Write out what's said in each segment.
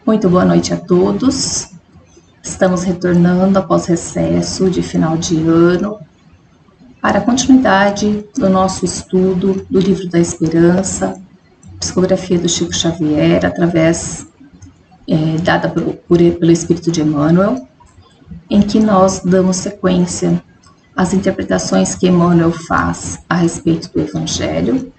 Muito boa noite a todos. Estamos retornando após recesso de final de ano para a continuidade do nosso estudo do Livro da Esperança, psicografia do Chico Xavier, através dada pelo Espírito de Emmanuel, em que nós damos sequência às interpretações que Emmanuel faz a respeito do Evangelho.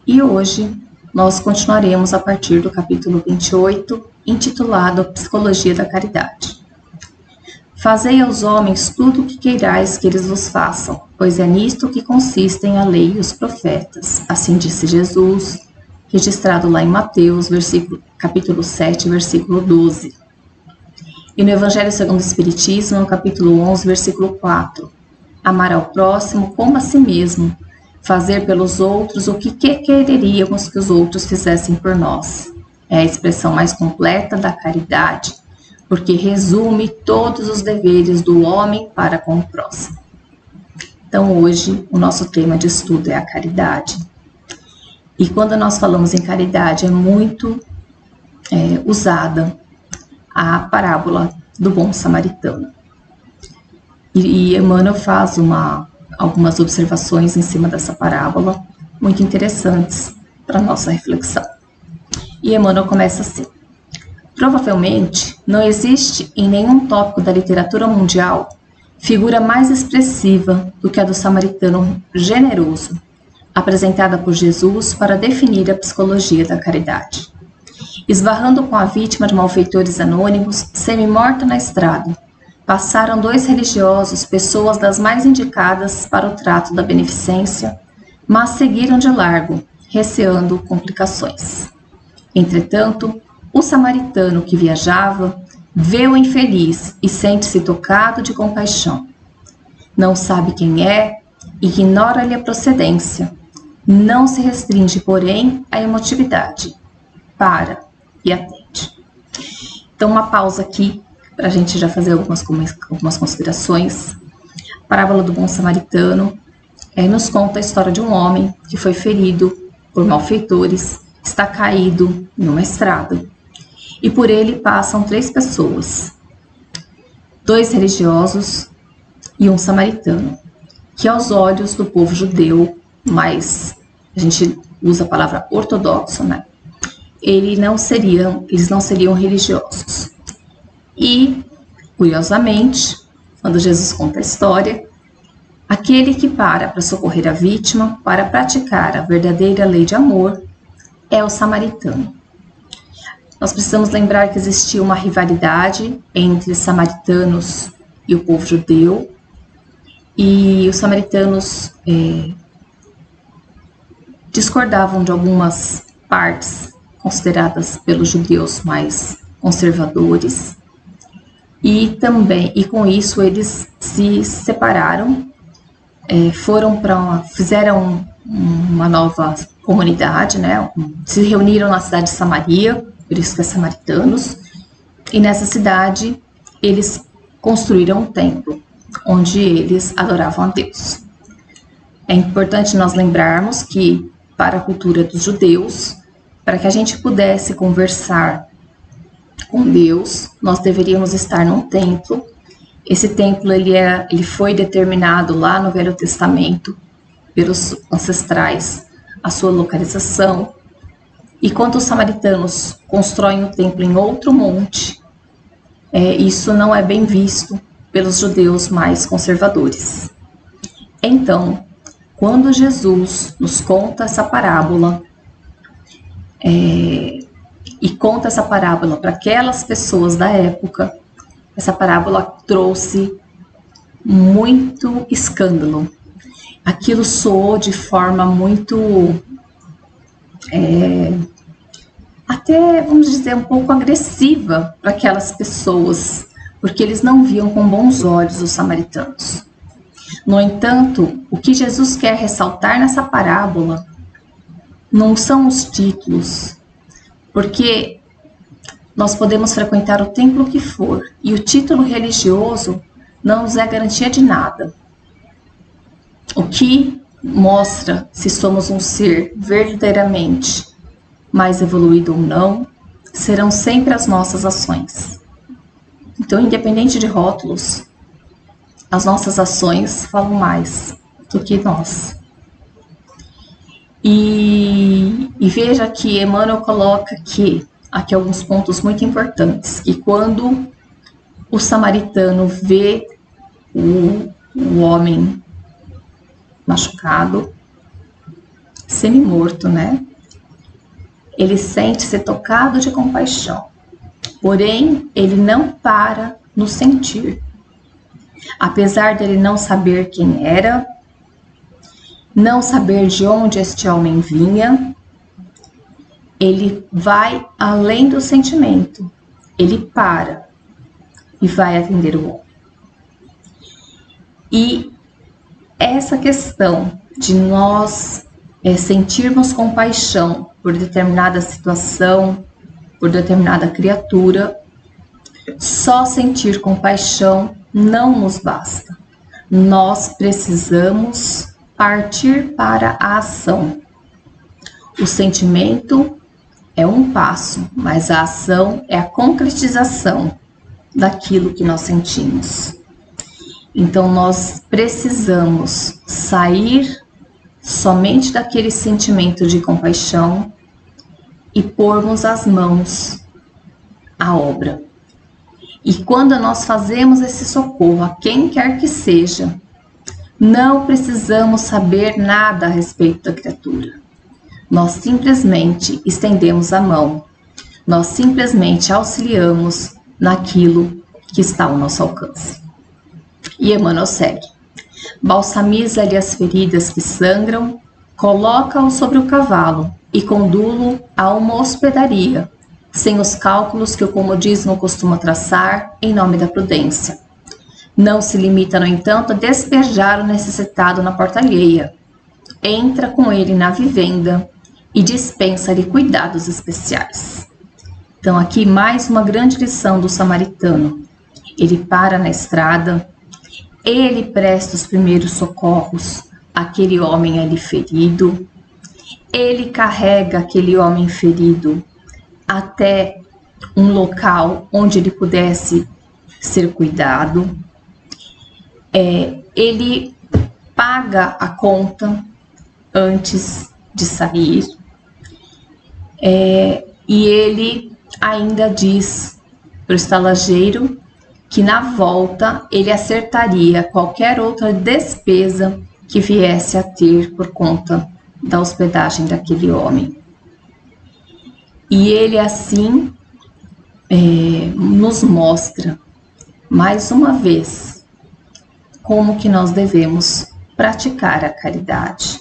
E hoje nós continuaremos a partir do capítulo 28, intitulado Psicologia da Caridade. Fazei aos homens tudo o que queirais que eles vos façam, pois é nisto que consistem a lei e os profetas. Assim disse Jesus, registrado lá em Mateus, capítulo 7, versículo 12. E no Evangelho segundo o Espiritismo, no capítulo 11, versículo 4. Amar ao próximo como a si mesmo, fazer pelos outros o que quereríamos que os outros fizessem por nós. É a expressão mais completa da caridade, porque resume todos os deveres do homem para com o próximo. Então, hoje, o nosso tema de estudo é a caridade. E quando nós falamos em caridade, é muito usada a parábola do bom samaritano. E Emmanuel faz algumas observações em cima dessa parábola, muito interessantes para a nossa reflexão. E Emmanuel começa assim: provavelmente não existe em nenhum tópico da literatura mundial figura mais expressiva do que a do samaritano generoso, apresentada por Jesus para definir a psicologia da caridade. Esbarrando com a vítima de malfeitores anônimos, semi-morta na estrada, passaram dois religiosos, pessoas das mais indicadas para o trato da beneficência, mas seguiram de largo, receando complicações. Entretanto, o samaritano que viajava vê o infeliz e sente-se tocado de compaixão. Não sabe quem é, ignora-lhe a procedência, não se restringe, porém, à emotividade. Para e atende. Então, uma pausa aqui, para a gente já fazer algumas considerações. A parábola do bom samaritano nos conta a história de um homem que foi ferido por malfeitores, está caído numa estrada. E por ele passam 3 pessoas, 2 religiosos e um samaritano, que aos olhos do povo judeu, mas a gente usa a palavra ortodoxo, né? Eles não seriam religiosos. E, curiosamente, quando Jesus conta a história, aquele que para socorrer a vítima, para praticar a verdadeira lei de amor, é o samaritano. Nós precisamos lembrar que existia uma rivalidade entre samaritanos e o povo judeu, e os samaritanos discordavam de algumas partes consideradas pelos judeus mais conservadores, e com isso eles se separaram, fizeram uma nova comunidade, né? Se reuniram na cidade de Samaria, por isso que é samaritanos, e nessa cidade eles construíram um templo, onde eles adoravam a Deus. É importante nós lembrarmos que, para a cultura dos judeus, para que a gente pudesse conversar com Deus, nós deveríamos estar num templo. Esse templo ele foi determinado lá no Velho Testamento pelos ancestrais, a sua localização. E quando os samaritanos constroem o templo em outro monte, isso não é bem visto pelos judeus mais conservadores. Então, quando Jesus nos conta essa parábola, e conta essa parábola para aquelas pessoas da época, essa parábola trouxe muito escândalo. Aquilo soou de forma muito, até, vamos dizer, um pouco agressiva para aquelas pessoas, porque eles não viam com bons olhos os samaritanos. No entanto, o que Jesus quer ressaltar nessa parábola não são os títulos, porque nós podemos frequentar o templo que for, e o título religioso não nos é garantia de nada. O que mostra se somos um ser verdadeiramente mais evoluído ou não, serão sempre as nossas ações. Então, independente de rótulos, as nossas ações falam mais do que nós. E veja que Emmanuel coloca aqui alguns pontos muito importantes, que quando o samaritano vê o homem machucado, semi-morto, né? Ele sente-se tocado de compaixão, porém ele não para no sentir. Apesar dele não saber quem era, não saber de onde este homem vinha, ele vai além do sentimento, ele para e vai atender o homem. E essa questão de nós sentirmos compaixão por determinada situação, por determinada criatura, só sentir compaixão não nos basta. Nós precisamos partir para a ação. O sentimento é um passo, mas a ação é a concretização daquilo que nós sentimos. Então, nós precisamos sair somente daquele sentimento de compaixão e pormos as mãos à obra. E quando nós fazemos esse socorro a quem quer que seja, não precisamos saber nada a respeito da criatura. Nós simplesmente estendemos a mão, nós simplesmente auxiliamos naquilo que está ao nosso alcance. E Emmanuel segue: balsamiza-lhe as feridas que sangram, coloca-o sobre o cavalo e condulo a uma hospedaria, sem os cálculos que o comodismo costuma traçar em nome da prudência. Não se limita, no entanto, a despejar o necessitado na porta alheia. Entra com ele na vivenda e dispensa-lhe cuidados especiais. Então, aqui mais uma grande lição do samaritano. Ele para na estrada, ele presta os primeiros socorros àquele homem ali ferido, ele carrega aquele homem ferido até um local onde ele pudesse ser cuidado, ele paga a conta antes de sair, e ele ainda diz para o estalageiro que na volta ele acertaria qualquer outra despesa que viesse a ter por conta da hospedagem daquele homem. E ele assim nos mostra mais uma vez como que nós devemos praticar a caridade.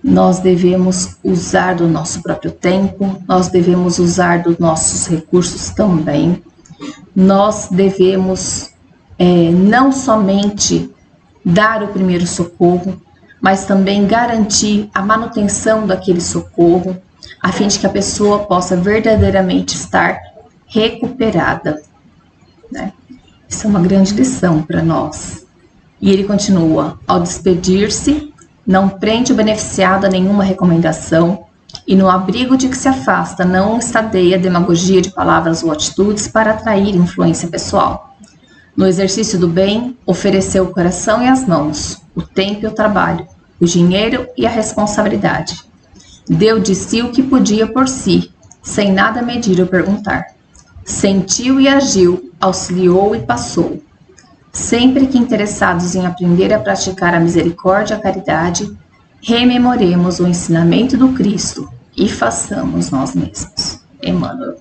Nós devemos usar do nosso próprio tempo, nós devemos usar dos nossos recursos também. Nós devemos não somente dar o primeiro socorro, mas também garantir a manutenção daquele socorro, a fim de que a pessoa possa verdadeiramente estar recuperada, né? Isso é uma grande lição para nós. E ele continua: ao despedir-se, não prende o beneficiado a nenhuma recomendação, e no abrigo de que se afasta não estadeia demagogia de palavras ou atitudes para atrair influência pessoal. No exercício do bem, ofereceu o coração e as mãos, o tempo e o trabalho, o dinheiro e a responsabilidade. Deu de si o que podia por si, sem nada medir ou perguntar. Sentiu e agiu, auxiliou e passou. Sempre que interessados em aprender a praticar a misericórdia e a caridade, rememoremos o ensinamento do Cristo e façamos nós mesmos. Emmanuel.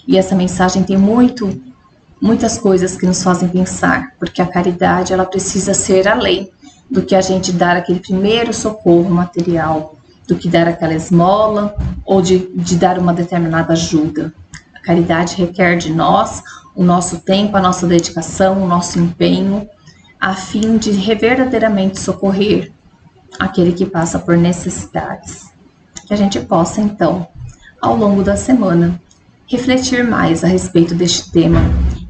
E essa mensagem tem muitas coisas que nos fazem pensar, porque a caridade ela precisa ser além do que a gente dar aquele primeiro socorro material, do que dar aquela esmola ou de dar uma determinada ajuda. A caridade requer de nós o nosso tempo, a nossa dedicação, o nosso empenho, a fim de verdadeiramente socorrer aquele que passa por necessidades. Que a gente possa, então, ao longo da semana, refletir mais a respeito deste tema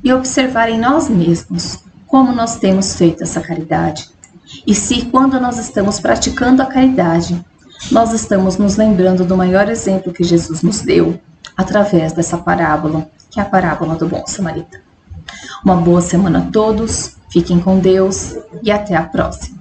e observar em nós mesmos como nós temos feito essa caridade. E se, quando nós estamos praticando a caridade, nós estamos nos lembrando do maior exemplo que Jesus nos deu através dessa parábola, que é a parábola do bom samaritano. Uma boa semana a todos, fiquem com Deus e até a próxima.